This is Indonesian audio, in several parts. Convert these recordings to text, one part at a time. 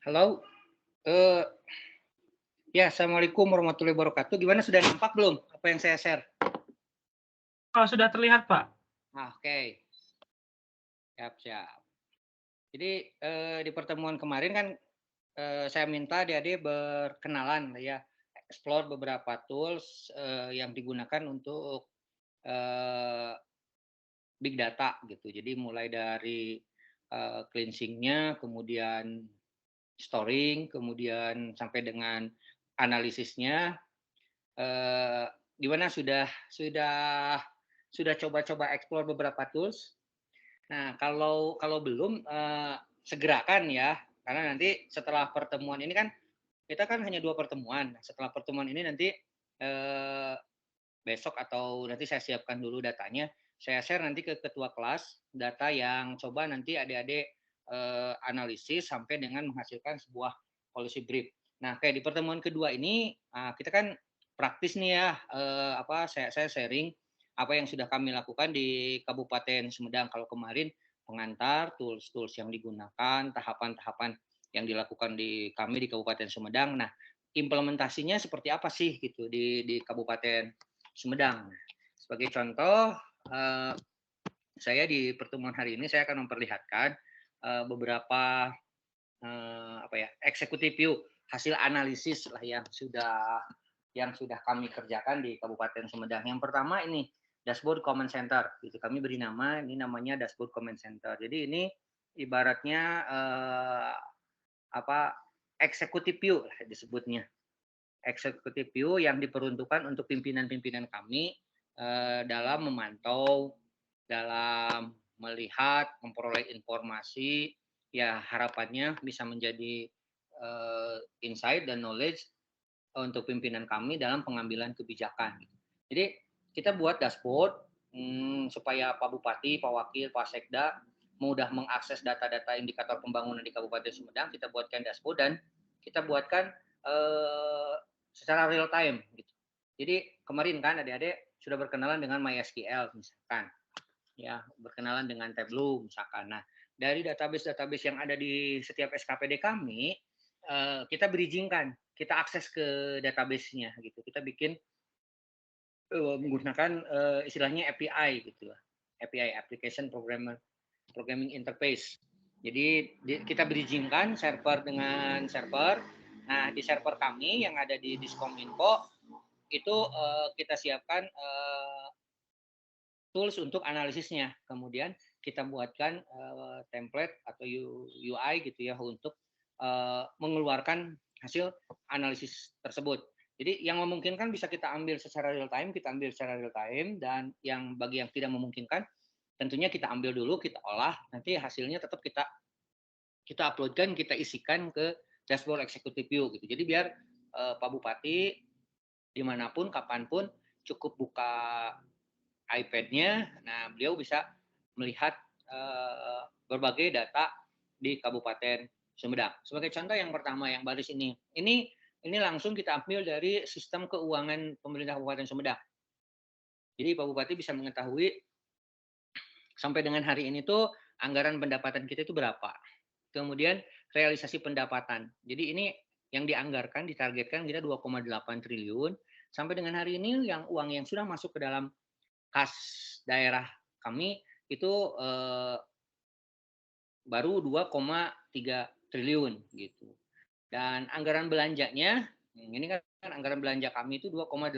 Halo, eee, ya assalamualaikum warahmatullahi wabarakatuh. Gimana sudah nampak belum apa yang saya share? Oh, sudah terlihat, Pak. Ah, oke, siap siap. Jadi, di pertemuan kemarin kan, saya minta adik-adik berkenalan ya, explore beberapa tools, yang digunakan untuk, eee, big data gitu. Jadi mulai dari, cleansing-nya, kemudian storing, kemudian sampai dengan analisisnya. Eee, Gimana sudah coba-coba explore beberapa tools? Nah, kalau belum, segerakan ya, karena nanti setelah pertemuan ini kan kita kan hanya 2 pertemuan. Nah, setelah pertemuan ini nanti, eee, besok atau nanti saya siapkan dulu datanya, saya share nanti ke ketua kelas, data yang coba nanti adik-adik, analisis sampai dengan menghasilkan sebuah policy brief. Nah, kayak di pertemuan kedua ini, kita kan praktis nih ya, saya sharing apa yang sudah kami lakukan di Kabupaten Sumedang. Kalau kemarin pengantar, tools-tools yang digunakan, tahapan-tahapan yang dilakukan di kami di Kabupaten Sumedang. Nah, implementasinya seperti apa sih gitu di Kabupaten Sumedang. Sebagai contoh, saya di pertemuan hari ini saya akan memperlihatkan beberapa executive view hasil analisis lah yang sudah kami kerjakan di Kabupaten Sumedang. Yang pertama ini dashboard comment center. Gitu. Kami beri nama ini namanya dashboard comment center. Jadi ini ibaratnya apa executive view lah disebutnya. Executive view yang diperuntukkan untuk pimpinan-pimpinan kami dalam memantau, dalam melihat, memperoleh informasi, ya harapannya bisa menjadi insight dan knowledge untuk pimpinan kami dalam pengambilan kebijakan. Jadi kita buat dashboard supaya Pak Bupati, Pak Wakil, Pak Sekda mudah mengakses data-data indikator pembangunan di Kabupaten Sumedang. Kita buatkan dashboard dan kita buatkan eh, secara real time. Gitu. Jadi kemarin kan adik-adik sudah berkenalan dengan MySQL misalkan, ya berkenalan dengan Tableau misalkan. Nah dari database-database yang ada di setiap SKPD kami, kita bridgingkan, kita akses ke database-nya gitu. Kita bikin menggunakan istilahnya API gitu lah. API Application Programming Interface. Jadi kita bridgingkan server dengan server. Nah di server kami yang ada di Diskominfo itu kita siapkan tools untuk analisisnya. Kemudian kita buatkan template atau UI gitu ya untuk mengeluarkan hasil analisis tersebut. Jadi yang memungkinkan bisa kita ambil secara real time, kita ambil secara real time, dan yang bagi yang tidak memungkinkan tentunya kita ambil dulu, kita olah, nanti hasilnya tetap kita uploadkan, kita isikan ke dashboard executive view gitu. Jadi biar Pak Bupati dimanapun, kapanpun cukup buka iPad-nya, nah beliau bisa melihat berbagai data di Kabupaten Sumedang. Sebagai contoh yang pertama yang baris ini langsung kita ambil dari sistem keuangan pemerintah Kabupaten Sumedang. Jadi Pak Bupati bisa mengetahui sampai dengan hari ini tuh anggaran pendapatan kita itu berapa. Kemudian realisasi pendapatan. Jadi ini yang dianggarkan, ditargetkan kita 2,8 triliun. Sampai dengan hari ini yang uang yang sudah masuk ke dalam kas daerah kami itu baru 2,3 triliun gitu. Dan anggaran belanjanya, ini kan anggaran belanja kami itu 2,8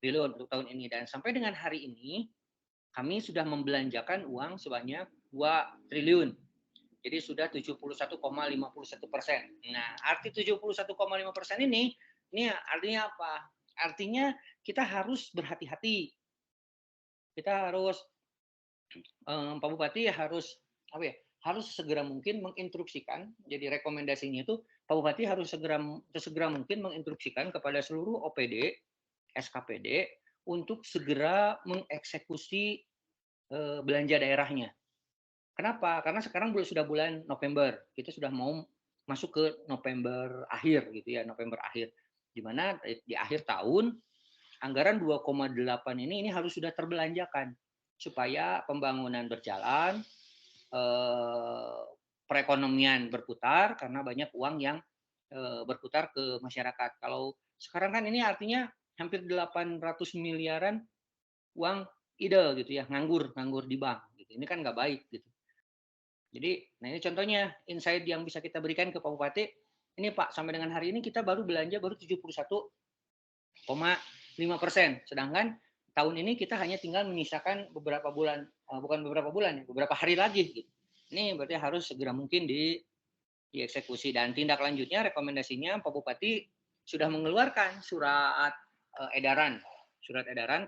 triliun untuk tahun ini. Dan sampai dengan hari ini kami sudah membelanjakan uang sebanyak 2 triliun. Jadi sudah 71,51%. Nah, arti 71,5% ini artinya apa? Artinya kita harus berhati-hati. Kita harus Pak Bupati harus apa ya? Harus segera mungkin menginstruksikan. Jadi rekomendasinya itu Pak Bupati harus segera mungkin menginstruksikan kepada seluruh OPD, SKPD untuk segera mengeksekusi belanja daerahnya. Kenapa? Karena sekarang sudah bulan November, kita sudah mau masuk ke November akhir gitu ya, November akhir. Di mana di akhir tahun anggaran 2,8 ini harus sudah terbelanjakan supaya pembangunan berjalan, perekonomian berputar karena banyak uang yang berputar ke masyarakat. Kalau sekarang kan ini artinya hampir 800 miliaran uang idle gitu ya, nganggur di bank gitu. Ini kan nggak baik gitu. Jadi, nah ini contohnya insight yang bisa kita berikan ke Pak Bupati. Ini Pak, sampai dengan hari ini kita baru belanja baru 71,5%. Sedangkan tahun ini kita hanya tinggal menyisakan beberapa bulan, bukan beberapa bulan, beberapa hari lagi. Gitu. Ini berarti harus segera mungkin dieksekusi. Dan tindak lanjutnya, rekomendasinya Pak Bupati sudah mengeluarkan surat edaran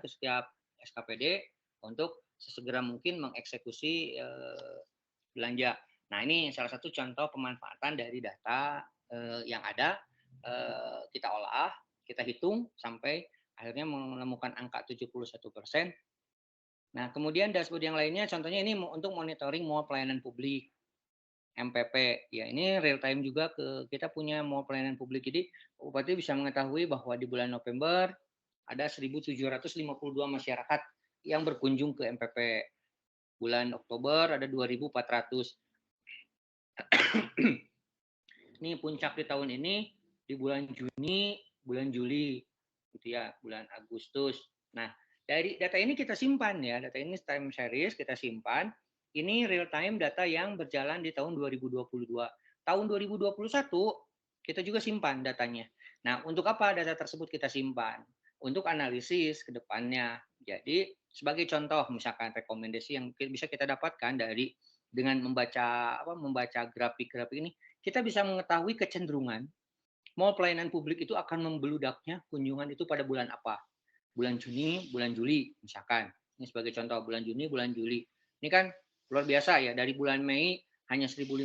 ke setiap SKPD untuk sesegera mungkin mengeksekusi belanja. Nah, ini salah satu contoh pemanfaatan dari data yang ada, kita olah, kita hitung sampai akhirnya menemukan angka 71%. Nah, kemudian dashboard yang lainnya contohnya ini untuk monitoring mall pelayanan publik, MPP. Ya, ini real time juga kita punya mall pelayanan publik. Jadi, Bupati bisa mengetahui bahwa di bulan November ada 1.752 masyarakat yang berkunjung ke MPP. Bulan Oktober ada 2.400. Ini puncak di tahun ini di bulan Juni, bulan Juli, gitu ya, bulan Agustus. Nah, dari data ini kita simpan ya, data ini time series kita simpan. Ini real time data yang berjalan di tahun 2022. Tahun 2021 kita juga simpan datanya. Nah, untuk apa data tersebut kita simpan? Untuk analisis ke depannya. Jadi, sebagai contoh misalkan rekomendasi yang bisa kita dapatkan dari dengan membaca grafik-grafik ini, kita bisa mengetahui kecenderungan mall pelayanan publik itu akan membeludaknya kunjungan itu pada bulan apa. Bulan Juni, bulan Juli misalkan. Ini sebagai contoh bulan Juni, bulan Juli. Ini kan luar biasa ya, dari bulan Mei hanya 1.500,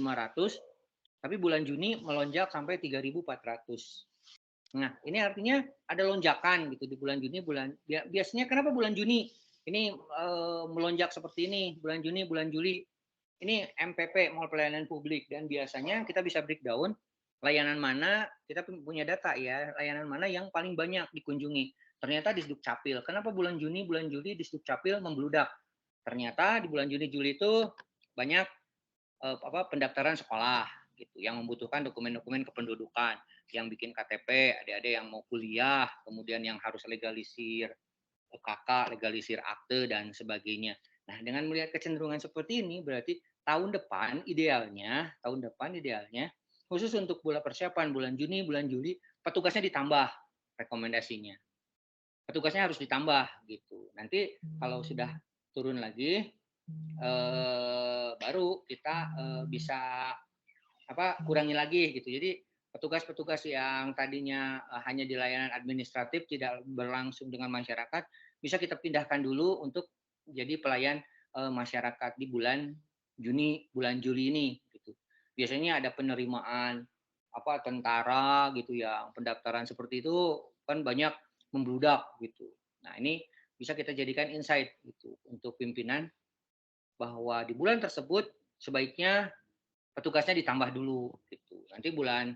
tapi bulan Juni melonjak sampai 3.400. Nah, ini artinya ada lonjakan gitu di bulan Juni, biasanya kenapa bulan Juni ini melonjak seperti ini, bulan Juni, bulan Juli. Ini MPP, mall pelayanan publik, dan biasanya kita bisa breakdown layanan mana, kita punya data ya, layanan mana yang paling banyak dikunjungi. Ternyata di Sdukcapil. Kenapa bulan Juni, bulan Juli di Sdukcapil membludak? Ternyata di bulan Juni, Juli itu banyak pendaftaran sekolah gitu yang membutuhkan dokumen-dokumen kependudukan, yang bikin KTP, adik-adik yang mau kuliah, kemudian yang harus legalisir KK, legalisir akte dan sebagainya. Nah, dengan melihat kecenderungan seperti ini berarti tahun depan idealnya khusus untuk persiapan bulan Juni, bulan Juli, petugasnya ditambah rekomendasinya. Petugasnya harus ditambah gitu. Nanti kalau sudah turun lagi baru kita bisa kurangi lagi gitu. Jadi petugas-petugas yang tadinya hanya di layanan administratif tidak berlangsung dengan masyarakat bisa kita pindahkan dulu untuk jadi pelayan masyarakat di bulan Juni, bulan Juli ini gitu. Biasanya ada penerimaan tentara gitu ya, pendaftaran seperti itu kan banyak membludak gitu. Nah, ini bisa kita jadikan insight gitu untuk pimpinan bahwa di bulan tersebut sebaiknya petugasnya ditambah dulu gitu. Nanti bulan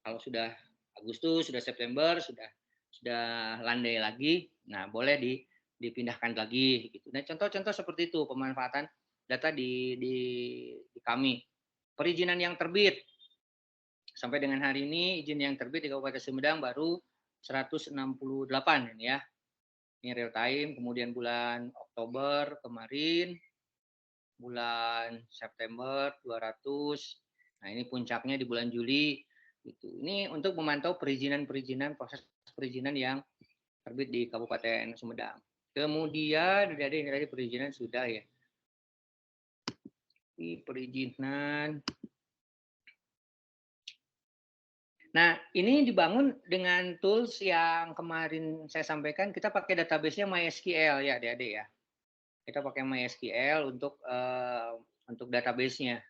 kalau sudah Agustus, sudah September, sudah landai lagi, nah boleh dipindahkan lagi gitu. Nah, contoh-contoh seperti itu pemanfaatan data di kami. Perizinan yang terbit sampai dengan hari ini izin yang terbit di Kabupaten Sumedang baru 168 ini ya. Ini real time, kemudian bulan Oktober kemarin, bulan September 200. Nah, ini puncaknya di bulan Juli gitu. Ini untuk memantau perizinan-perizinan, proses perizinan yang terbit di Kabupaten Sumedang. Kemudian dari perizinan sudah ya. Ini perizinan. Nah, ini dibangun dengan tools yang kemarin saya sampaikan, kita pakai database-nya MySQL ya, adik-adik ya. Kita pakai MySQL untuk database-nya.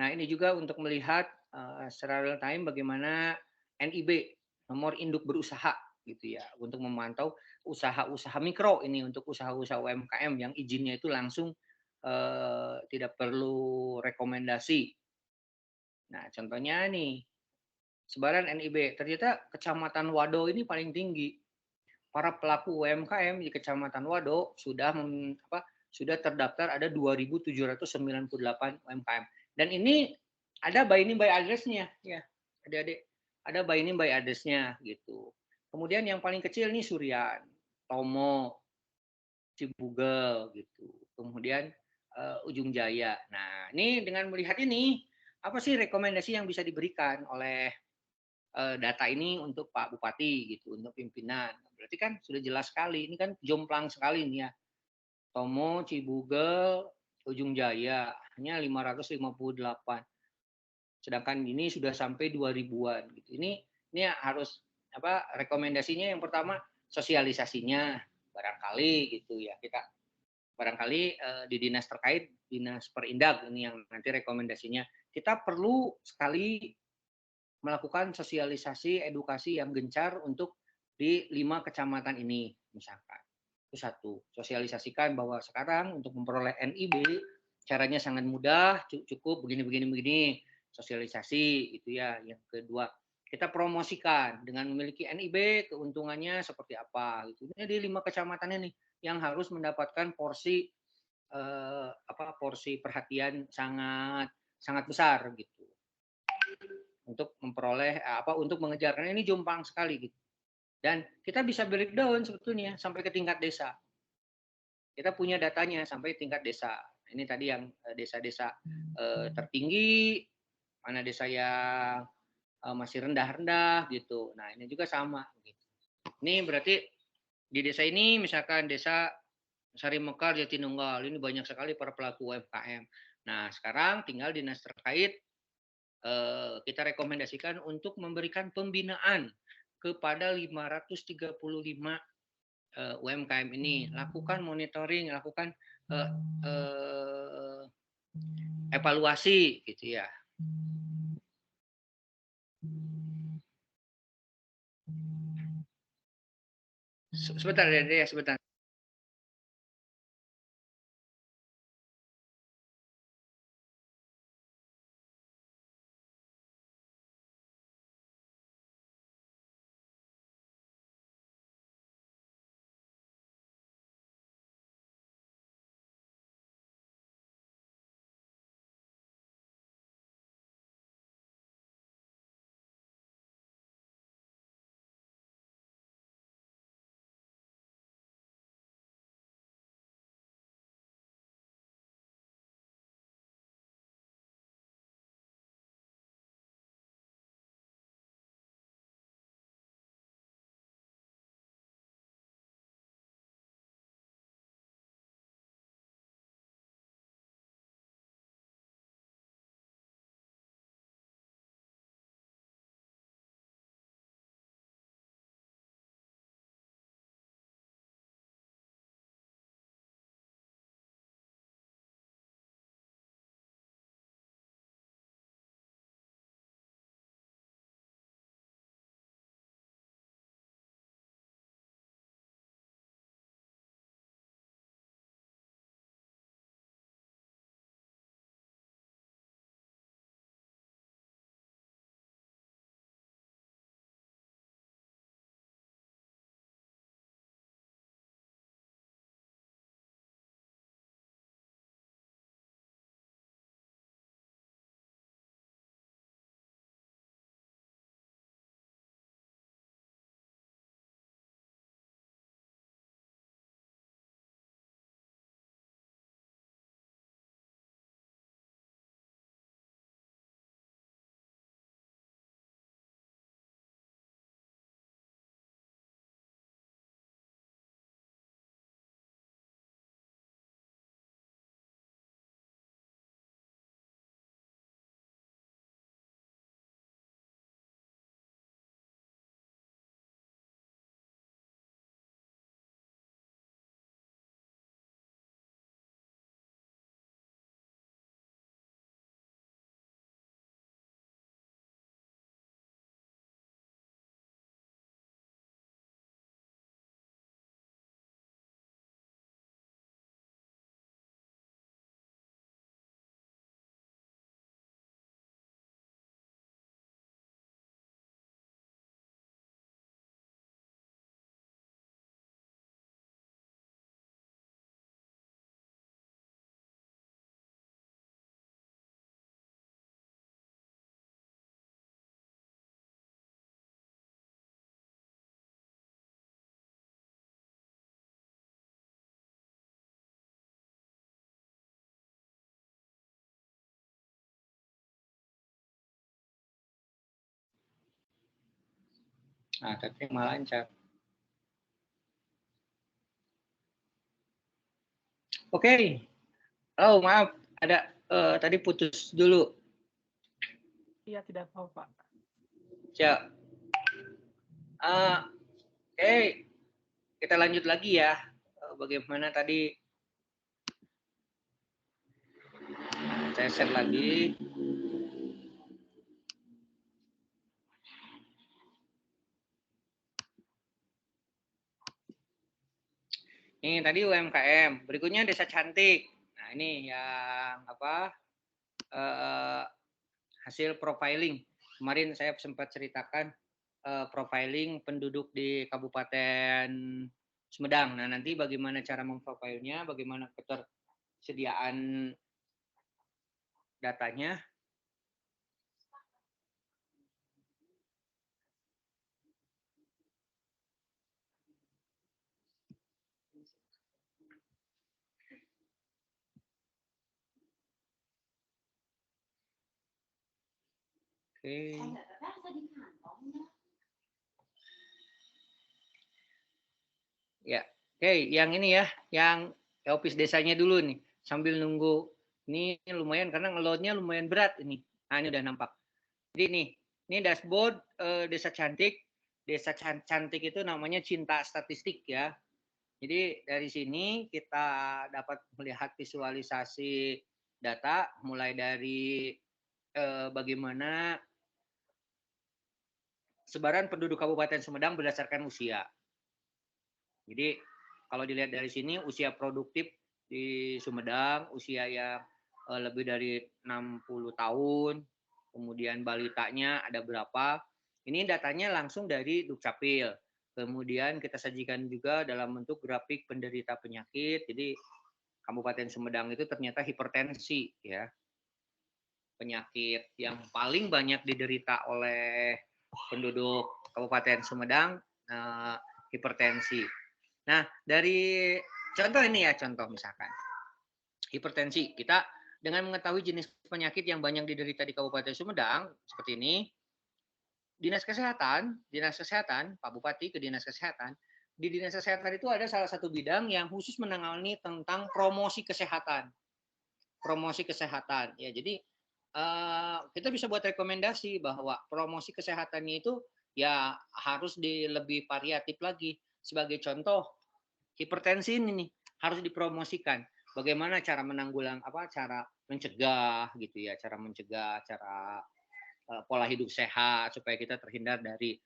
Nah, ini juga untuk melihat secara real time bagaimana NIB, nomor induk berusaha gitu ya, untuk memantau usaha-usaha mikro ini, untuk usaha-usaha UMKM yang izinnya itu langsung tidak perlu rekomendasi. Nah, contohnya nih, sebaran NIB, ternyata Kecamatan Wado ini paling tinggi. Para pelaku UMKM di Kecamatan Wado sudah sudah terdaftar ada 2.798 UMKM. Dan ini ada by name by address-nya ya, adik-adik. Ada by name by address-nya gitu. Kemudian yang paling kecil nih Suryan, Tomo, Cibugel gitu. Kemudian Ujung Jaya. Nah, ini dengan melihat ini, apa sih rekomendasi yang bisa diberikan oleh data ini untuk Pak Bupati gitu, untuk pimpinan. Berarti kan sudah jelas sekali, ini kan jomplang sekali nih ya. Tomo, Cibugel, Ujung Jaya hanya 558. Sedangkan ini sudah sampai 2000-an gitu. Ini harus apa rekomendasinya yang pertama sosialisasinya barangkali gitu ya. Kita barangkali di dinas terkait, dinas perindak ini yang nanti rekomendasinya kita perlu sekali melakukan sosialisasi edukasi yang gencar untuk di 5 kecamatan ini misalkan. Itu satu, sosialisasikan bahwa sekarang untuk memperoleh NIB caranya sangat mudah, cukup begini. Sosialisasi itu ya. Yang kedua, kita promosikan dengan memiliki NIB keuntungannya seperti apa gitu. Ini di 5 kecamatan ini yang harus mendapatkan porsi porsi perhatian sangat sangat besar gitu untuk memperoleh untuk mengejar karena ini jomplang sekali gitu. Dan kita bisa breakdown sebetulnya sampai ke tingkat desa. Kita punya datanya sampai tingkat desa. Ini tadi yang desa-desa tertinggi, mana desa yang masih rendah-rendah gitu. Nah, ini juga sama gitu. Ini berarti di desa ini misalkan desa Sari Mekar, Jatinunggal, ini banyak sekali para pelaku UMKM. Nah, sekarang tinggal dinas terkait kita rekomendasikan untuk memberikan pembinaan kepada 535 UMKM ini. Lakukan monitoring, lakukan evaluasi gitu ya. Sebentar ya, sebentar. Nah, terima lancar. Oke. Oh, maaf. Ada tadi putus dulu. Iya, tidak apa-apa, Pak. Siap. Oke. Kita lanjut lagi ya. Bagaimana tadi saya share lagi. Ini tadi UMKM, berikutnya desa cantik. Nah, ini yang apa? Hasil profiling. Kemarin saya sempat ceritakan profiling penduduk di Kabupaten Sumedang. Nah, nanti bagaimana cara memprofilnya, bagaimana ketersediaan datanya. Oke. Ya, oke, yang ini ya, yang office desanya dulu nih, sambil nunggu. Ini lumayan karena ngeloadnya lumayan berat ini. Nah, ini udah nampak. Jadi nih, ini dashboard desa cantik. Desa cantik itu namanya Cinta Statistik ya. Jadi dari sini kita dapat melihat visualisasi data mulai dari bagaimana sebaran penduduk Kabupaten Sumedang berdasarkan usia. Jadi kalau dilihat dari sini usia produktif di Sumedang, usia yang lebih dari 60 tahun, kemudian balitanya ada berapa. Ini datanya langsung dari Dukcapil. Kemudian kita sajikan juga dalam bentuk grafik penderita penyakit. Jadi Kabupaten Sumedang itu ternyata hipertensi ya. Penyakit yang paling banyak diderita oleh penduduk Kabupaten Sumedang hipertensi. Nah, dari contoh ini ya, contoh misalkan hipertensi. Kita dengan mengetahui jenis penyakit yang banyak diderita di Kabupaten Sumedang seperti ini, Dinas Kesehatan, Pak Bupati ke Dinas Kesehatan, di Dinas Kesehatan itu ada salah satu bidang yang khusus menangani tentang promosi kesehatan. Promosi kesehatan. Ya, jadi kita bisa buat rekomendasi bahwa promosi kesehatannya itu ya harus lebih variatif lagi. Sebagai contoh, hipertensi ini nih harus dipromosikan. Bagaimana cara cara mencegah gitu ya, cara mencegah, cara pola hidup sehat supaya kita terhindar dari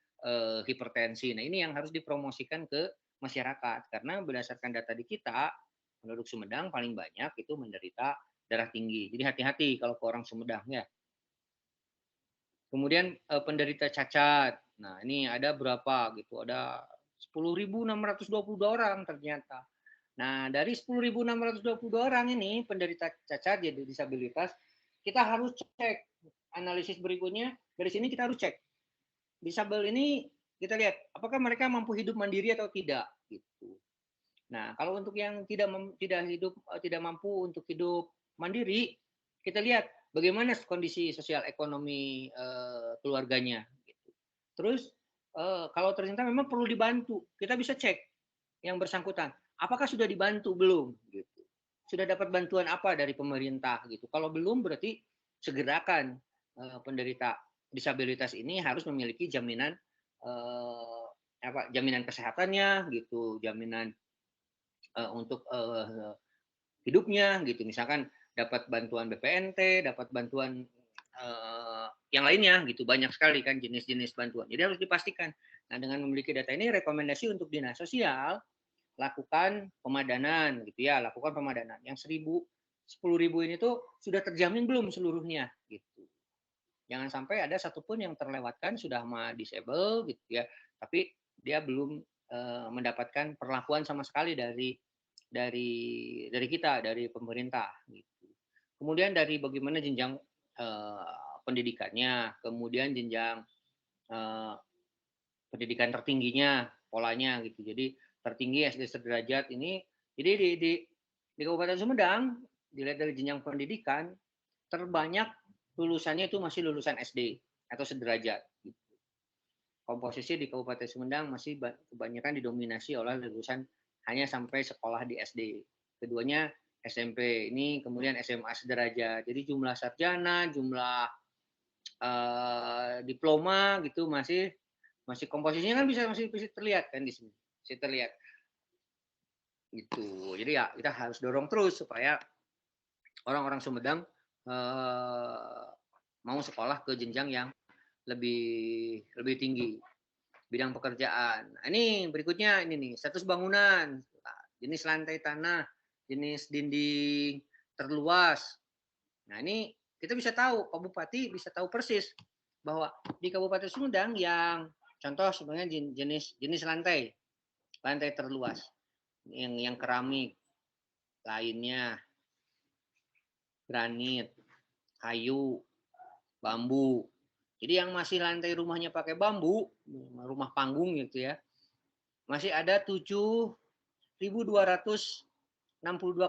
hipertensi. Nah, ini yang harus dipromosikan ke masyarakat karena berdasarkan data di kita, penduduk Sumedang paling banyak itu menderita darah tinggi. Jadi hati-hati kalau ke orang Sumedang ya. Kemudian penderita cacat. Nah, ini ada berapa gitu? Ada 10.622 orang ternyata. Nah, dari 10.622 orang ini penderita cacat jadi disabilitas, kita harus cek analisis berikutnya. Dari sini kita harus cek disabel ini, kita lihat apakah mereka mampu hidup mandiri atau tidak gitu. Nah, kalau untuk yang tidak mampu untuk hidup mandiri, kita lihat bagaimana kondisi sosial ekonomi keluarganya gitu. Terus kalau ternyata memang perlu dibantu, kita bisa cek yang bersangkutan, apakah sudah dibantu belum gitu. Sudah dapat bantuan apa dari pemerintah gitu. Kalau belum berarti segerakan penderita disabilitas ini harus memiliki jaminan jaminan kesehatannya gitu, jaminan untuk hidupnya gitu. Misalkan dapat bantuan BPNT, dapat bantuan yang lainnya gitu. Banyak sekali kan jenis-jenis bantuan. Jadi harus dipastikan. Nah, dengan memiliki data ini rekomendasi untuk dinas sosial lakukan pemadanan gitu ya, lakukan pemadanan. Yang 10.000 ini tuh sudah terjamin belum seluruhnya gitu. Jangan sampai ada satupun yang terlewatkan sudah disable gitu ya, tapi dia belum mendapatkan perlakuan sama sekali dari kita, dari pemerintah gitu. Kemudian dari bagaimana jenjang pendidikannya, kemudian jenjang pendidikan tertingginya, polanya gitu. Jadi tertinggi SD sederajat ini, jadi di Kabupaten Sumedang dilihat dari jenjang pendidikan terbanyak lulusannya itu masih lulusan SD atau sederajat. Gitu. komposisi di Kabupaten Sumedang masih kebanyakan didominasi oleh lulusan hanya sampai sekolah di SD. Keduanya SMP, ini kemudian SMA sederajat. Jadi jumlah sarjana, jumlah diploma gitu masih komposisinya kan masih terlihat kan di sini, masih terlihat gitu. Jadi ya kita harus dorong terus supaya orang-orang Sumedang mau sekolah ke jenjang yang lebih tinggi bidang pekerjaan. Nah, ini berikutnya ini nih, status bangunan, jenis lantai tanah, jenis dinding terluas. Nah, ini kita bisa tahu, Pak Bupati bisa tahu persis bahwa di Kabupaten Sumedang yang contoh sebenarnya jenis lantai terluas yang keramik, lainnya granit, kayu, bambu. Jadi yang masih lantai rumahnya pakai bambu, rumah panggung gitu ya, masih ada 7.262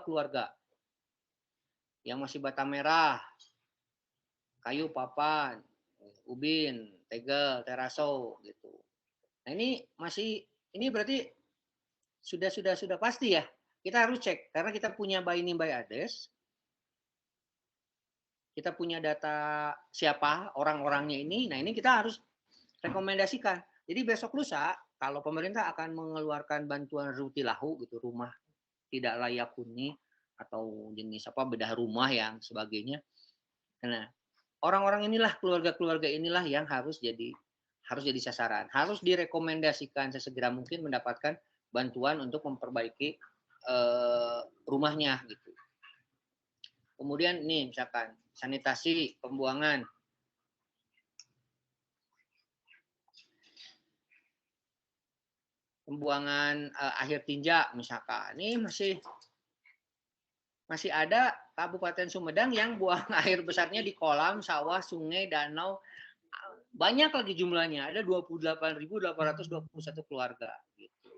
keluarga yang masih bata merah, kayu papan, ubin, tegel, teraso gitu. Nah ini berarti sudah pasti ya. Kita harus cek karena kita punya by name by address, kita punya data siapa orang-orangnya ini. Nah ini kita harus rekomendasikan. Jadi besok lusa kalau pemerintah akan mengeluarkan bantuan rutilahu gitu, rumah tidak layak huni atau jenis apa bedah rumah yang sebagainya. Nah, orang-orang inilah keluarga-keluarga inilah yang harus jadi sasaran, harus direkomendasikan sesegera mungkin mendapatkan bantuan untuk memperbaiki rumahnya gitu. Kemudian nih misalkan sanitasi pembuangan, akhir tinja misalkan, ini masih ada Kabupaten Sumedang yang buang air besarnya di kolam, sawah, sungai, danau, banyak lagi jumlahnya, ada 28.821 keluarga. Gitu.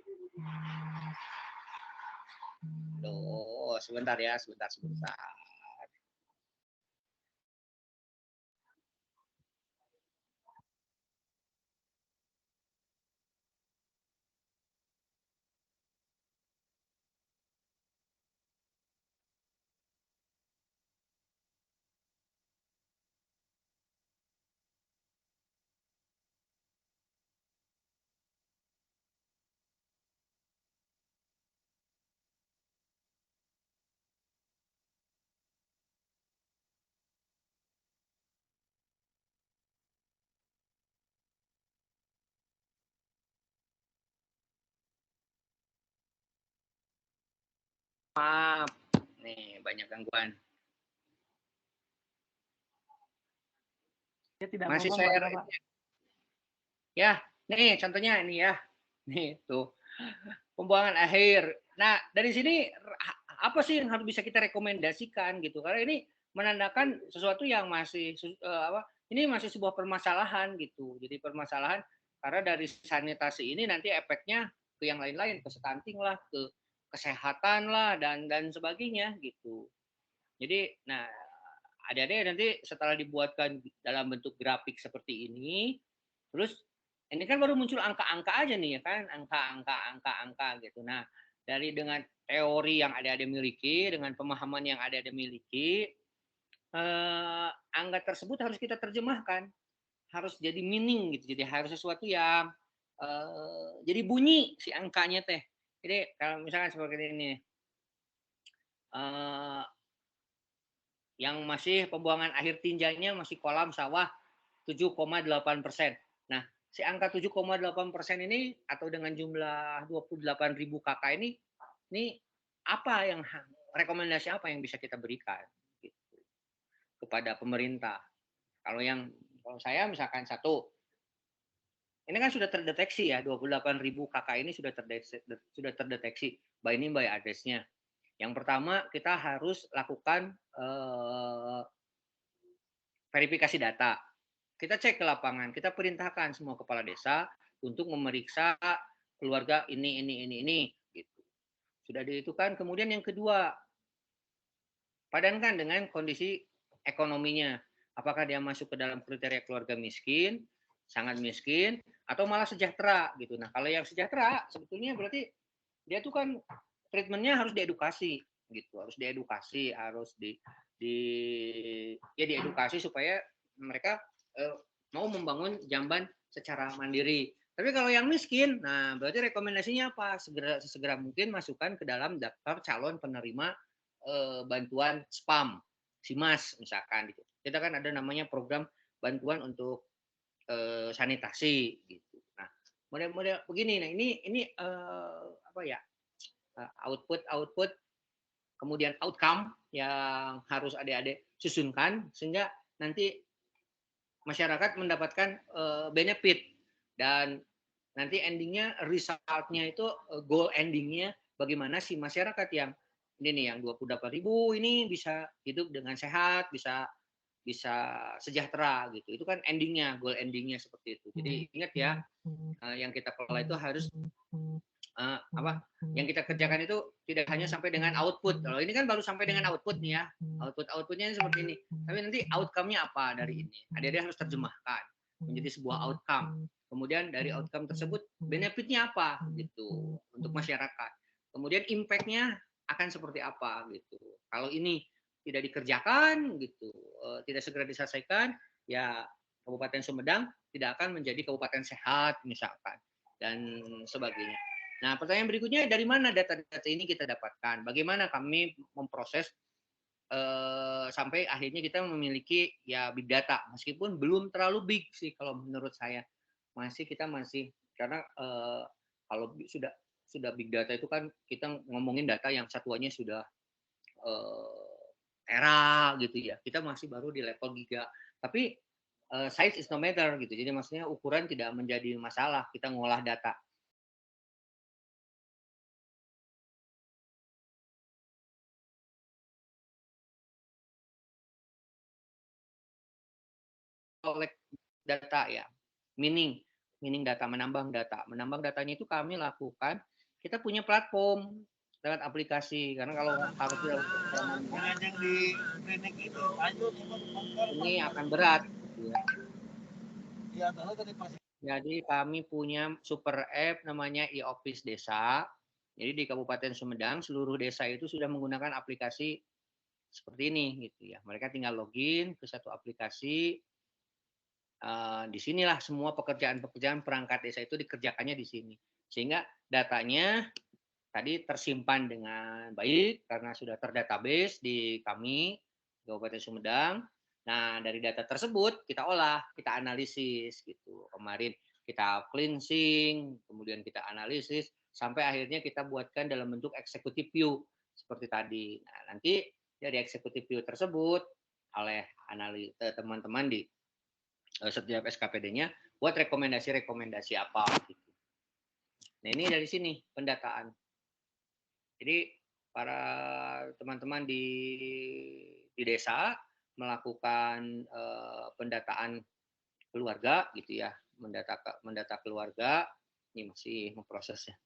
Loh, sebentar ya, sebentar. Maaf, nih banyak gangguan. Ya, tidak masih apa-apa, saya Pak. Ya, nih contohnya ini ya. Nih tuh. Pembuangan akhir. Nah, dari sini apa sih yang harus bisa kita rekomendasikan gitu? Karena ini menandakan sesuatu yang masih ini masih sebuah permasalahan gitu. Jadi permasalahan karena dari sanitasi ini nanti efeknya ke yang lain-lain, ke stunting lah, ke kesehatan lah dan sebagainya gitu. Jadi, nah adik-adik nanti setelah dibuatkan dalam bentuk grafik seperti ini, terus ini kan baru muncul angka-angka aja nih ya kan, angka gitu. Nah, dengan teori yang adik-adik miliki, dengan pemahaman yang adik-adik miliki, angka tersebut harus kita terjemahkan, harus jadi meaning gitu, jadi harus sesuatu yang jadi bunyi si angkanya teh. Jadi kalau misalnya seperti ini, yang masih pembuangan akhir tinjanya masih kolam sawah 7,8%. Nah, si angka 7,8% ini atau dengan jumlah 28.000 kakak ini apa yang rekomendasi apa yang bisa kita berikan gitu, kepada pemerintah. Kalau saya misalkan satu, ini kan sudah terdeteksi ya 28.000 kakak ini sudah terdeteksi by name by address-nya. Yang pertama kita harus lakukan verifikasi data. Kita cek ke lapangan, kita perintahkan semua kepala desa untuk memeriksa keluarga ini gitu. Sudah ditentukan. Kemudian yang kedua, padankan dengan kondisi ekonominya. Apakah dia masuk ke dalam kriteria keluarga miskin sangat miskin, atau malah sejahtera gitu. Nah, kalau yang sejahtera sebetulnya berarti dia tuh kan treatmentnya harus diedukasi gitu, harus diedukasi, harus di ya diedukasi supaya mereka mau membangun jamban secara mandiri. Tapi kalau yang miskin, nah berarti rekomendasinya apa? Sesegera mungkin masukkan ke dalam daftar calon penerima bantuan SPAM, SIMAS misalkan gitu. Kita kan ada namanya program bantuan untuk sanitasi gitu. Nah, model-model begini. Nah, ini apa ya? Output kemudian outcome yang harus adik-adik susunkan sehingga nanti masyarakat mendapatkan benefit dan nanti endingnya resultnya itu goal endingnya bagaimana si masyarakat yang ini nih yang 28.000 ini bisa hidup dengan sehat, bisa bisa sejahtera gitu. Itu kan endingnya, goal endingnya seperti itu. Jadi ingat ya, yang kita kelola itu harus apa yang kita kerjakan itu tidak hanya sampai dengan output. Kalau ini kan baru sampai dengan output nih ya, outputnya seperti ini. Tapi nanti outcome-nya apa dari ini? Adik-adik harus terjemahkan menjadi sebuah outcome. Kemudian dari outcome tersebut benefitnya apa gitu untuk masyarakat. Kemudian impact-nya akan seperti apa gitu. Kalau ini tidak dikerjakan gitu, tidak segera diselesaikan, ya Kabupaten Sumedang tidak akan menjadi kabupaten sehat misalkan dan sebagainya. Nah, pertanyaan berikutnya dari mana data-data ini kita dapatkan? Bagaimana kami memproses sampai akhirnya kita memiliki ya big data, meskipun belum terlalu big sih kalau menurut saya. Kita masih karena kalau sudah big data itu kan kita ngomongin data yang satuannya sudah tera gitu ya. Kita masih baru di level giga. Tapi size is no matter gitu. Jadi maksudnya ukuran tidak menjadi masalah kita ngolah data. Collect data ya, mining data, menambang datanya itu kami lakukan, kita punya platform lewat aplikasi karena kalau harus yang di klinik itu lanjut ini akan berat ya. Jadi kami punya super app namanya e-office desa. Jadi di Kabupaten Sumedang seluruh desa itu sudah menggunakan aplikasi seperti ini gitu ya. Mereka tinggal login ke satu aplikasi. Di sinilah semua pekerjaan-pekerjaan perangkat desa itu dikerjakannya di sini. Sehingga datanya tadi tersimpan dengan baik karena sudah terdatabase di kami, Kabupaten Sumedang. Nah, dari data tersebut kita olah, kita analisis gitu. Kemarin kita cleansing, kemudian kita analisis, sampai akhirnya kita buatkan dalam bentuk executive view seperti tadi. Nah, nanti dari executive view tersebut oleh teman-teman di setiap SKPD-nya buat rekomendasi-rekomendasi apa gitu. Nah, ini dari sini pendataan. Jadi para teman-teman di desa melakukan pendataan keluarga gitu ya, mendata keluarga, ini masih memprosesnya.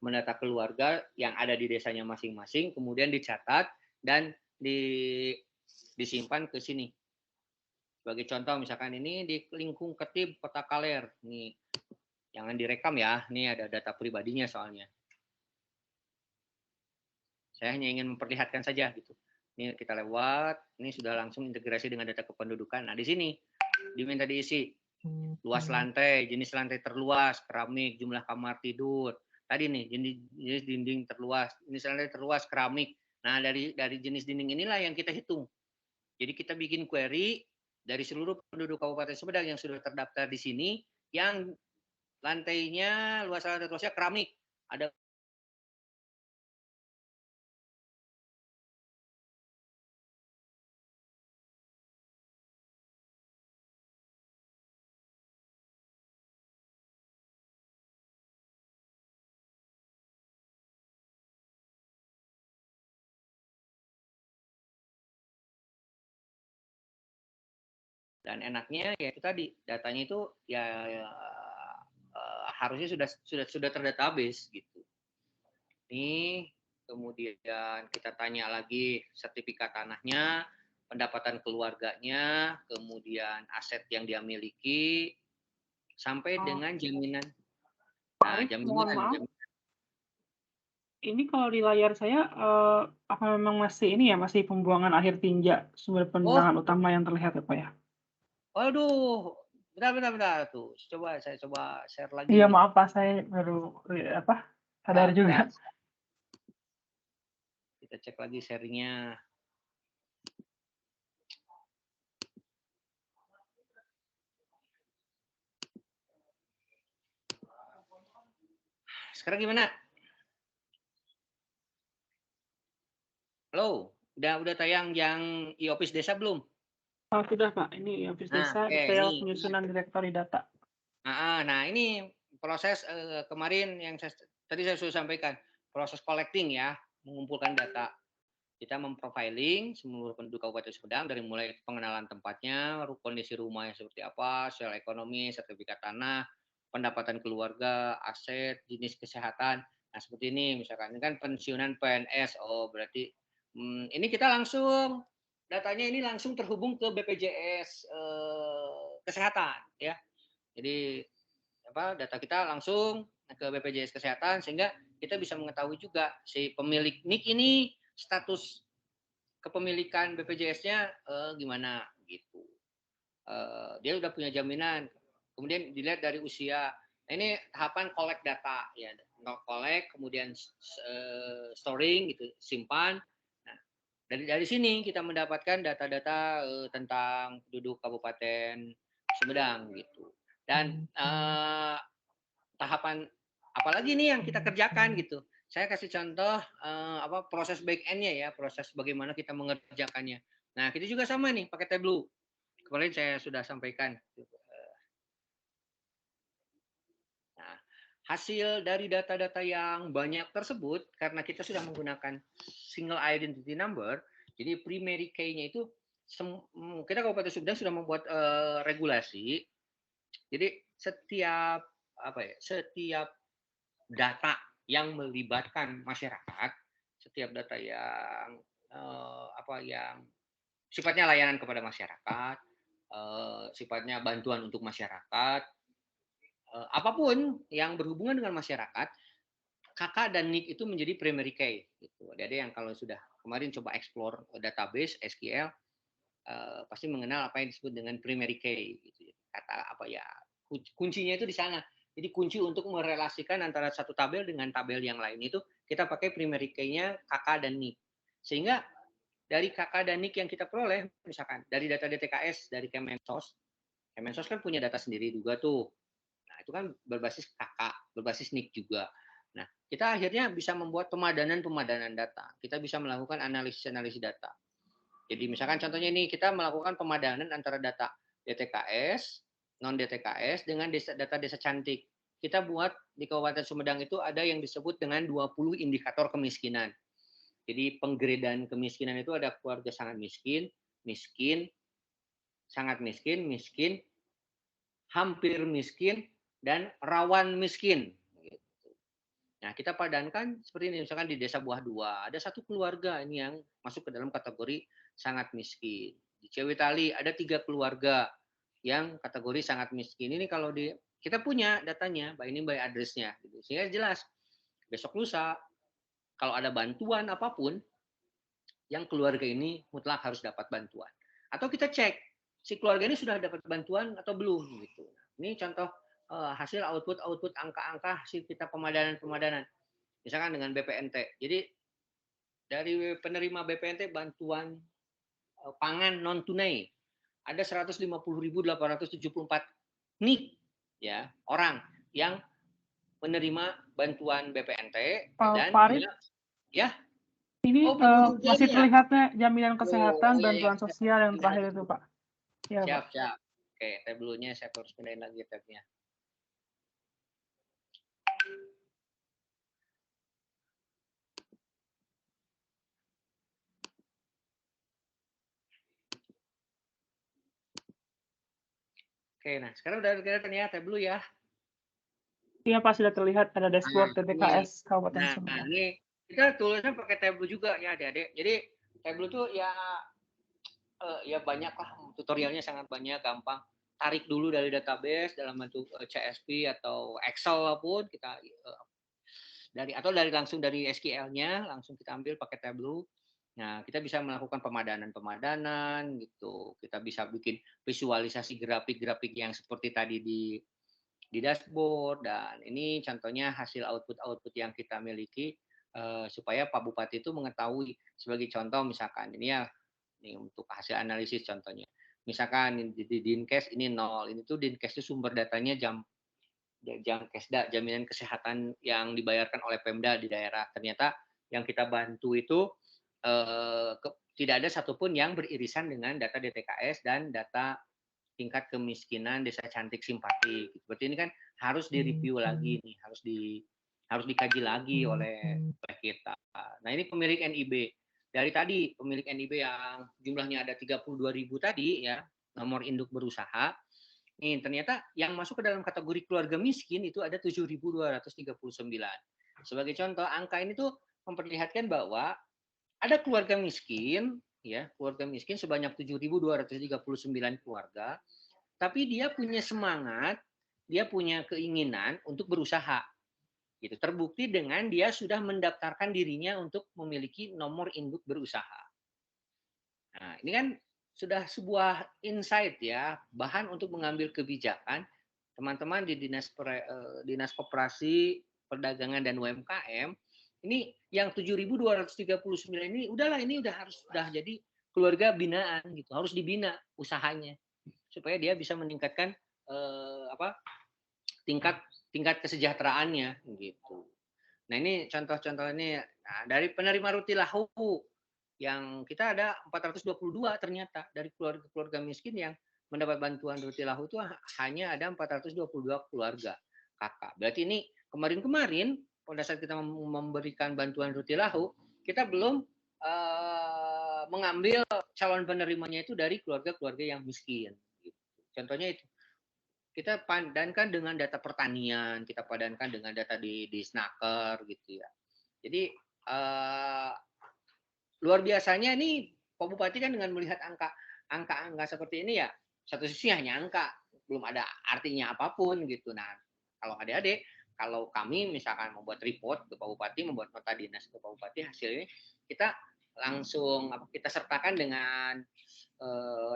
Mendata keluarga yang ada di desanya masing-masing, kemudian dicatat dan disimpan ke sini. Sebagai contoh misalkan ini di Lingkung Ketib Kota Kaler, nih jangan direkam ya, ini ada data pribadinya soalnya. Saya hanya ingin memperlihatkan saja gitu. Ini kita lewat, ini sudah langsung integrasi dengan data kependudukan. Nah, di sini diminta diisi luas lantai, jenis lantai terluas, keramik, jumlah kamar tidur. Tadi nih jenis dinding terluas, jenis lantai terluas, keramik. Nah, dari jenis dinding inilah yang kita hitung. Jadi kita bikin query dari seluruh penduduk Kabupaten Sumedang yang sudah terdaftar di sini, yang lantainya, luas lantai terluasnya keramik. Ada dan enaknya ya itu tadi datanya itu ya harusnya sudah terdatabase gitu. Ini kemudian kita tanya lagi sertifikat tanahnya, pendapatan keluarganya, kemudian aset yang dia miliki, sampai Oh, dengan jaminan. Pak Nah, Arif, mohon maaf, ini kalau di layar saya apa memang masih ini ya, masih pembuangan akhir tinja sumber Oh, penerangan utama yang terlihat ya, Pak ya? waduh, bentar tuh. Saya coba share lagi Iya, nih. maaf Pak, saya baru sadar juga. Bentar. Kita cek lagi sharingnya. Sekarang gimana? Halo, udah tayang yang e-office desa belum? Sudah Pak, ini Office Nah, Desa, oke, detail nih. penyusunan direktori data. Nah, ini proses kemarin yang tadi saya sudah sampaikan, proses collecting ya, mengumpulkan data. Kita memprofiling seluruh penduduk Kabupaten Sumedang dari mulai pengenalan tempatnya, kondisi rumahnya seperti apa, sosial ekonomi, sertifikat tanah, pendapatan keluarga, aset, jenis kesehatan. Nah, seperti ini misalkan ini kan pensiunan PNS. Oh, berarti ini kita langsung datanya ini langsung terhubung ke BPJS kesehatan ya. Jadi data kita langsung ke BPJS Kesehatan sehingga kita bisa mengetahui juga si pemilik NIK ini status kepemilikan BPJS-nya gimana gitu. Dia udah punya jaminan. Kemudian dilihat dari usia. Nah, ini tahapan collect data ya, collect kemudian storing gitu, simpan. Nah, dari sini kita mendapatkan data-data tentang penduduk Kabupaten Sumedang gitu. Dan tahapan apalagi nih yang kita kerjakan gitu. Saya kasih contoh proses back end-nya ya, proses bagaimana kita mengerjakannya. Nah, kita juga sama nih pakai Tableau. Kemarin saya sudah sampaikan. Nah, hasil dari data-data yang banyak tersebut karena kita sudah menggunakan single identity number, jadi primary key-nya itu kita Kabupaten Sumedang sudah membuat regulasi. Jadi setiap setiap data yang melibatkan masyarakat, setiap data yang yang sifatnya layanan kepada masyarakat, sifatnya bantuan untuk masyarakat, apapun yang berhubungan dengan masyarakat, KK dan NIK itu menjadi primary key. Gitu. Ada yang kalau sudah kemarin coba explore database SQL, pasti mengenal apa yang disebut dengan primary key. Gitu. Kata apa ya? Kuncinya itu di sana. Jadi kunci untuk merelasikan antara satu tabel dengan tabel yang lain itu kita pakai primary key-nya KK dan NIK. Sehingga dari KK dan NIK yang kita peroleh, misalkan dari data DTKS dari Kemensos kan punya data sendiri juga tuh. Nah, itu kan berbasis KK, berbasis NIK juga. Nah, kita akhirnya bisa membuat pemadanan data. Kita bisa melakukan analisis data. Jadi misalkan contohnya ini kita melakukan pemadanan antara data DTKS, non DTKS dengan data desa cantik. Kita buat di Kabupaten Sumedang itu ada yang disebut dengan 20 indikator kemiskinan. Jadi penggradaan kemiskinan itu ada keluarga sangat miskin, miskin, sangat miskin, miskin, hampir miskin, dan rawan miskin. Nah, kita padankan seperti ini, misalkan di Desa Buah Dua, ada satu keluarga ini yang masuk ke dalam kategori sangat miskin. Di Cewitali ada 3 keluarga yang kategori sangat miskin. Ini kalau kita punya datanya, by name by address-nya, gitu. Sehingga jelas besok lusa kalau ada bantuan apapun, yang keluarga ini mutlak harus dapat bantuan. Atau kita cek si keluarga ini sudah dapat bantuan atau belum gitu. Ini contoh hasil output angka-angka hasil kita pemadanan. Misalkan dengan BPNT. Jadi dari penerima BPNT bantuan pangan non tunai ada 150.874 NIK ya orang yang menerima bantuan BPNT dan Pak Arif, ya ini belum juga masih ini ya. terlihatnya jaminan kesehatan, Ya, bantuan sosial yang terakhir itu Pak. Ya, Pak. Siap. Oke, tabelnya saya harus pindahin lagi tabnya. Oke, nah sekarang udah kelihatan ya tabel ya. Iya Pak, sudah terlihat ada dashboard DTKS Kabupaten Sumedang. Ini kita tulisnya pakai tabel juga ya adik-adik. Jadi tabel itu ya banyak lah, tutorialnya sangat banyak, gampang. tarik dulu dari database dalam bentuk CSV atau Excel pun kita dari langsung dari SQL-nya langsung kita ambil pakai Tableau. Nah, kita bisa melakukan pemadanan gitu. Kita bisa bikin visualisasi grafik-grafik yang seperti tadi di dashboard, dan ini contohnya hasil output yang kita miliki supaya Pak Bupati itu mengetahui. Sebagai contoh misalkan ini ya, ini untuk hasil analisis contohnya. Misalkan di Dinkes ini 0, ini tuh Dinkes itu sumber datanya Kesda, jaminan kesehatan yang dibayarkan oleh Pemda di daerah. Ternyata yang kita bantu itu tidak ada satupun yang beririsan dengan data DTKS dan data tingkat kemiskinan desa cantik simpati. Berarti ini kan harus direview lagi nih, harus dikaji lagi oleh kita. Nah, ini pemilik NIB. Dari tadi pemilik NIB yang jumlahnya ada 32.000 tadi ya, nomor induk berusaha. Nih, ternyata yang masuk ke dalam kategori keluarga miskin itu ada 7.239. Sebagai contoh, angka ini tuh memperlihatkan bahwa ada keluarga miskin, ya, keluarga miskin sebanyak 7.239 keluarga, tapi dia punya semangat, dia punya keinginan untuk berusaha. Gitu. Terbukti dengan dia sudah mendaftarkan dirinya untuk memiliki nomor induk berusaha. Nah, ini kan sudah sebuah insight ya, bahan untuk mengambil kebijakan teman-teman di Dinas Koperasi, Perdagangan dan UMKM. Ini yang 7.239 ini udahlah, ini udah jadi keluarga binaan gitu, harus dibina usahanya supaya dia bisa meningkatkan tingkat kesejahteraannya gitu. Nah, ini contoh-contoh ini. Nah, dari penerima Rutilahu yang kita ada 422 ternyata dari keluarga miskin yang mendapat bantuan Rutilahu itu hanya ada 422 keluarga kakak. Berarti ini kemarin pada saat kita memberikan bantuan Rutilahu, kita belum mengambil calon penerimanya itu dari keluarga-keluarga yang miskin. Gitu. Contohnya itu. Kita padankan dengan data pertanian, kita padankan dengan data di Snaker gitu ya. Jadi luar biasanya nih Pak Bupati kan dengan melihat angka seperti ini ya, satu sisi hanya angka, belum ada artinya apapun gitu. Nah, kalau adik-adik, kalau kami misalkan membuat report ke Pak Bupati, membuat nota dinas ke Pak Bupati, hasilnya kita langsung kita sertakan dengan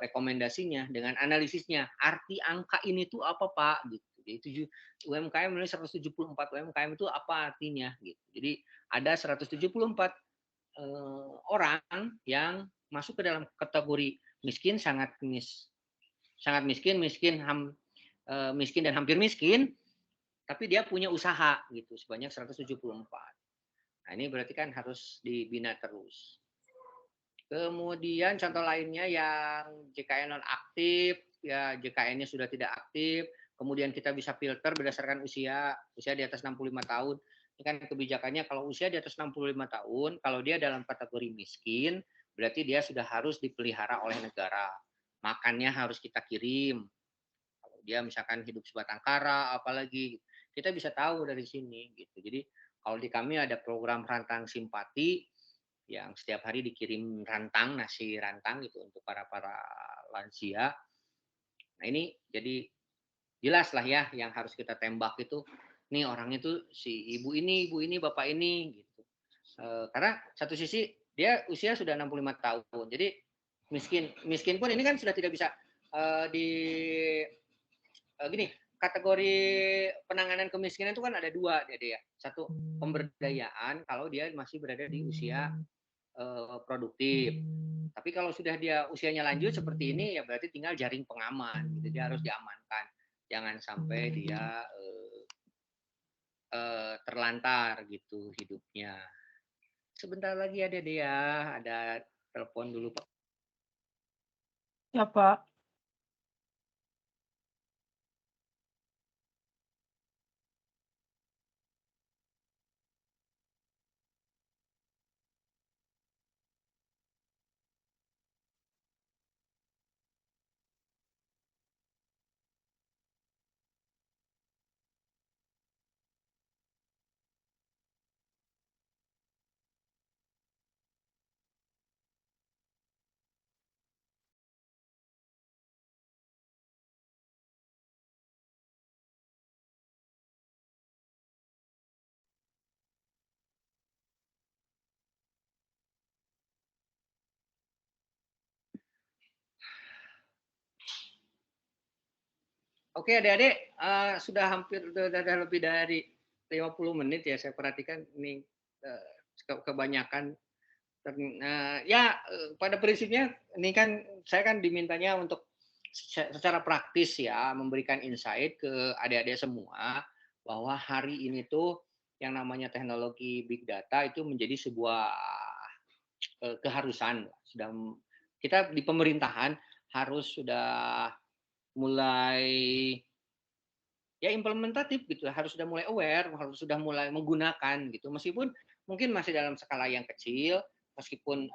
rekomendasinya, dengan analisisnya. Arti angka ini tuh apa Pak? Gitu. Jadi UMKM menulis 174 UMKM itu apa artinya? Gitu. Jadi ada 174 orang yang masuk ke dalam kategori miskin, sangat miskin, miskin dan hampir miskin, tapi dia punya usaha gitu sebanyak 174. Nah, ini berarti kan harus dibina terus. Kemudian contoh lainnya yang JKN non aktif, ya JKN-nya sudah tidak aktif, kemudian kita bisa filter berdasarkan usia di atas 65 tahun. Ini kan kebijakannya kalau usia di atas 65 tahun, kalau dia dalam kategori miskin, berarti dia sudah harus dipelihara oleh negara. Makannya harus kita kirim. Kalau dia misalkan hidup sebatang kara, apalagi kita bisa tahu dari sini gitu. Jadi kalau di kami ada program rantang simpati, yang setiap hari dikirim nasi rantang gitu untuk para lansia. Nah, ini jadi jelas lah ya yang harus kita tembak itu, nih orang itu si ibu ini, bapak ini gitu. Karena satu sisi dia usia sudah 65 tahun. Jadi miskin pun ini kan sudah tidak bisa gini, kategori penanganan kemiskinan itu kan ada dua ya. Satu, pemberdayaan kalau dia masih berada di usia produktif. Tapi kalau sudah dia usianya lanjut seperti ini, ya berarti tinggal jaring pengaman. Gitu. Dia harus diamankan. Jangan sampai dia terlantar gitu hidupnya. Sebentar lagi ada dia, ada telepon dulu Pak. Ya Pak. Oke adik-adik, sudah hampir udah lebih dari 50 menit ya saya perhatikan ini kebanyakan. Pada prinsipnya ini kan saya kan dimintanya untuk secara praktis ya memberikan insight ke adik-adik semua bahwa hari ini tuh yang namanya teknologi big data itu menjadi sebuah keharusan. Kita di pemerintahan harus sudah mulai ya implementatif gitu, harus sudah mulai aware, harus sudah mulai menggunakan gitu. Meskipun mungkin masih dalam skala yang kecil, meskipun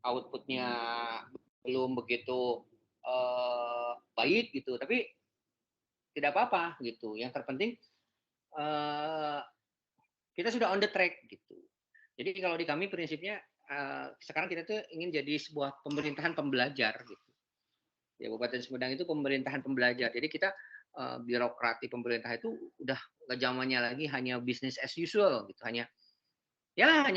outputnya belum begitu baik gitu, tapi tidak apa-apa gitu. Yang terpenting kita sudah on the track gitu. Jadi kalau di kami prinsipnya sekarang kita tuh ingin jadi sebuah pemerintahan pembelajar gitu. Ya Kabupaten Sumedang itu pemerintahan pembelajar. Jadi kita birokrati pemerintah itu udah nggak zamannya lagi hanya business as usual gitu, hanya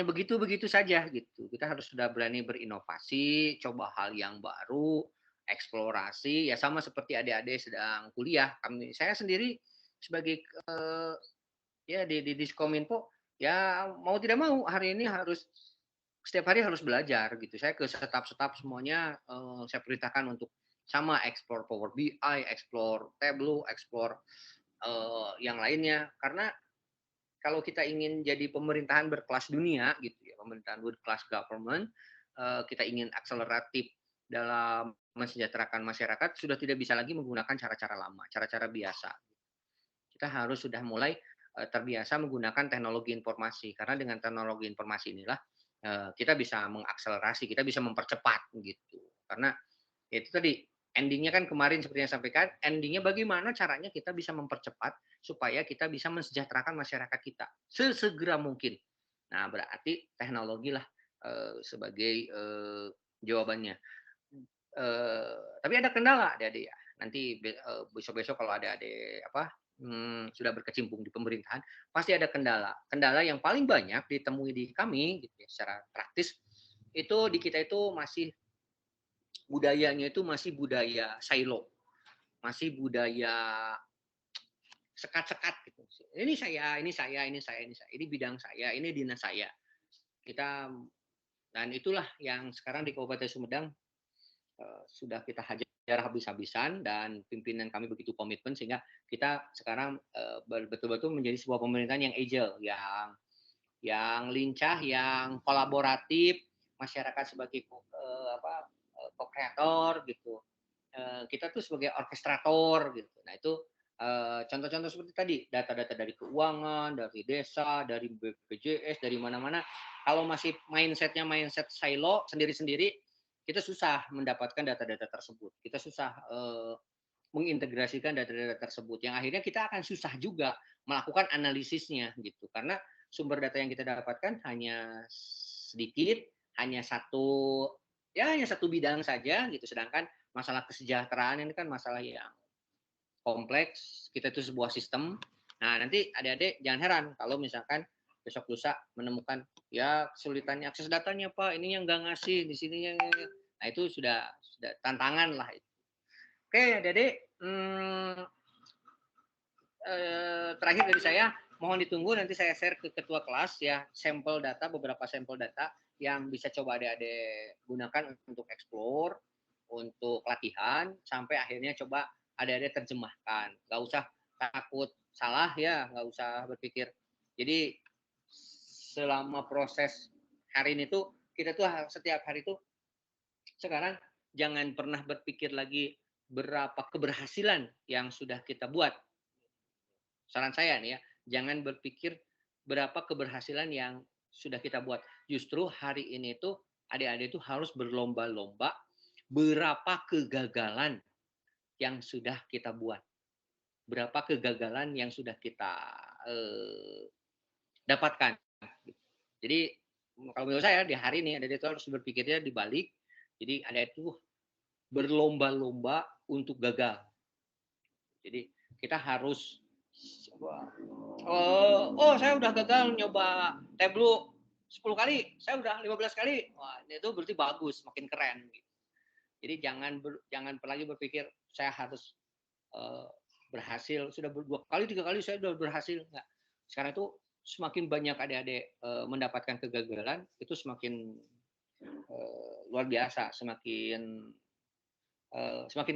begitu-begitu saja gitu. Kita harus sudah berani berinovasi, coba hal yang baru, eksplorasi. Ya sama seperti adik-adik sedang kuliah. Saya sendiri sebagai ya di Diskominfo ya mau tidak mau hari ini harus setiap hari harus belajar gitu. Saya ke staf-staf semuanya saya perintahkan untuk sama explore Power BI, explore Tableau, explore yang lainnya. Karena kalau kita ingin jadi pemerintahan berkelas dunia gitu ya, pemerintahan world class government, kita ingin akseleratif dalam mensejahterakan masyarakat, sudah tidak bisa lagi menggunakan cara-cara lama, cara-cara biasa. Kita harus sudah mulai terbiasa menggunakan teknologi informasi, karena dengan teknologi informasi inilah kita bisa mengakselerasi, kita bisa mempercepat gitu. Karena ya itu tadi endingnya kan kemarin seperti yang sampaikan, endingnya bagaimana caranya kita bisa mempercepat supaya kita bisa mensejahterakan masyarakat kita sesegera mungkin. Nah berarti teknologi lah sebagai jawabannya. Tapi ada kendala adik-adik ya. Nanti besok-besok kalau ada adik sudah berkecimpung di pemerintahan, pasti ada kendala. Kendala yang paling banyak ditemui di kami gitu ya, secara praktis itu di kita itu masih budayanya itu masih budaya silo, masih budaya sekat-sekat gitu. Ini saya, ini saya, ini saya, ini saya, ini bidang saya, ini dinas saya. Kita dan itulah yang sekarang di Kabupaten Sumedang sudah kita hajar habis-habisan dan pimpinan kami begitu komitmen sehingga kita sekarang betul-betul menjadi sebuah pemerintahan yang agile, yang lincah, yang kolaboratif, masyarakat sebagai co-kreator gitu. Kita tuh sebagai orkestrator gitu. Nah itu contoh-contoh seperti tadi, data-data dari keuangan, dari desa, dari BPJS, dari mana-mana. Kalau masih mindset silo sendiri-sendiri, kita susah mendapatkan data-data tersebut. Kita susah mengintegrasikan data-data tersebut. Yang akhirnya kita akan susah juga melakukan analisisnya gitu. Karena sumber data yang kita dapatkan hanya sedikit, hanya satu bidang saja gitu. Sedangkan masalah kesejahteraan ini kan masalah yang kompleks. Kita itu sebuah sistem. Nah, nanti adik-adik jangan heran kalau misalkan besok lusa menemukan ya kesulitannya akses datanya Pak, ini yang nggak ngasih di sininya. Nah, itu sudah tantangan lah itu. Oke, adik-adik, terakhir dari saya mohon ditunggu nanti saya share ke ketua kelas ya beberapa sampel data yang bisa coba adik-adik gunakan untuk explore, untuk latihan sampai akhirnya coba adik-adik terjemahkan. Nggak usah takut salah ya, nggak usah berpikir. Jadi selama proses hari ini tuh kita tuh setiap hari tuh sekarang jangan pernah berpikir lagi berapa keberhasilan yang sudah kita buat. Saran saya nih ya, jangan berpikir berapa keberhasilan yang sudah kita buat. Justru hari ini tuh adik-adik itu harus berlomba-lomba berapa kegagalan yang sudah kita buat. Berapa kegagalan yang sudah kita dapatkan. Jadi kalau menurut saya di hari ini adik-adik itu harus berpikirnya dibalik. Jadi adik-adik itu berlomba-lomba untuk gagal. Jadi kita harus saya udah gagal nyoba Tableau 10 kali, saya udah 15 kali. Wah, itu berarti bagus, makin keren gitu. Jadi jangan lagi berpikir saya harus berhasil, sudah 2 kali 3 kali saya sudah berhasil. Enggak. Sekarang itu semakin banyak adik-adik mendapatkan kegagalan, itu semakin luar biasa, semakin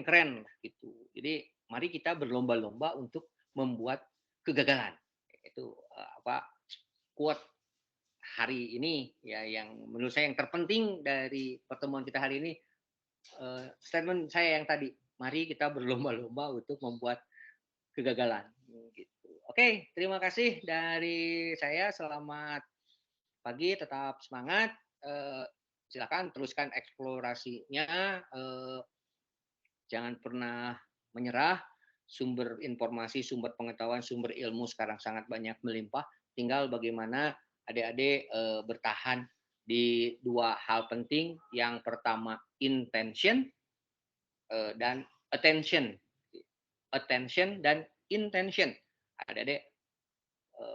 keren gitu. Jadi mari kita berlomba-lomba untuk membuat kegagalan. Itu quote hari ini ya, yang menurut saya yang terpenting dari pertemuan kita hari ini, statement saya yang tadi, mari kita berlomba-lomba untuk membuat kegagalan gitu. Oke, terima kasih dari saya. Selamat pagi, tetap semangat. Silakan teruskan eksplorasinya. Jangan pernah menyerah. Sumber informasi, sumber pengetahuan, sumber ilmu sekarang sangat banyak melimpah. Tinggal bagaimana adik-adik bertahan di 2 hal penting. Yang pertama intention dan attention. Attention dan intention. Adik-adik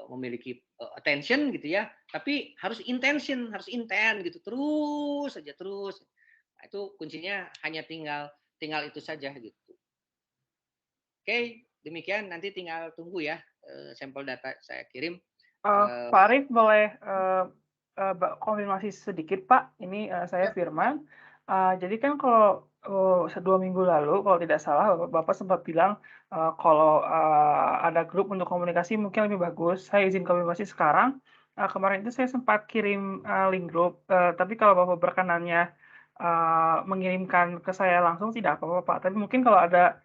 memiliki attention gitu ya, tapi harus intention, harus intent gitu, terus saja terus. Nah, itu kuncinya hanya tinggal itu saja gitu. Oke, demikian, nanti tinggal tunggu ya sampel data saya kirim. Pak Arif boleh konfirmasi sedikit Pak, ini saya Firman. Jadi kan kalau 2 minggu lalu kalau tidak salah Bapak sempat bilang kalau ada grup untuk komunikasi mungkin lebih bagus. Saya izin konfirmasi sekarang. Kemarin itu saya sempat kirim link grup, tapi kalau Bapak berkenannya mengirimkan ke saya langsung tidak apa-apa Pak. Tapi mungkin kalau ada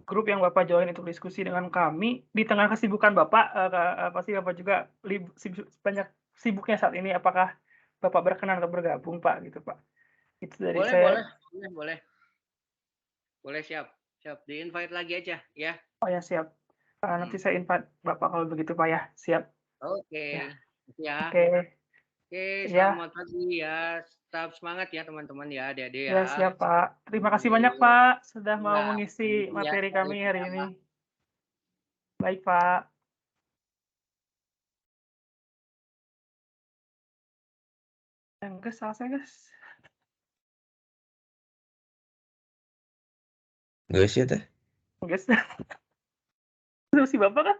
grup yang Bapak join untuk diskusi dengan kami, di tengah kesibukan Bapak, pasti Bapak juga banyak sibuknya saat ini, apakah Bapak berkenan untuk bergabung Pak, gitu Pak? Itu dari saya. Boleh, siap, di-invite lagi aja ya. Oh ya siap. Nanti saya invite Bapak kalau begitu Pak ya, siap. Oke. Ya. Oke. Oke, Ya. selamat pagi ya. Tetap semangat ya teman-teman ya, adik-adik Ya ya. siap Pak. Terima kasih banyak Pak sudah mau Ya, mengisi materi kami hari sama-sama. ini. Baik Pak. Guys, selesai guys. Guys ya teh. Guys. Terus si Bapak kan?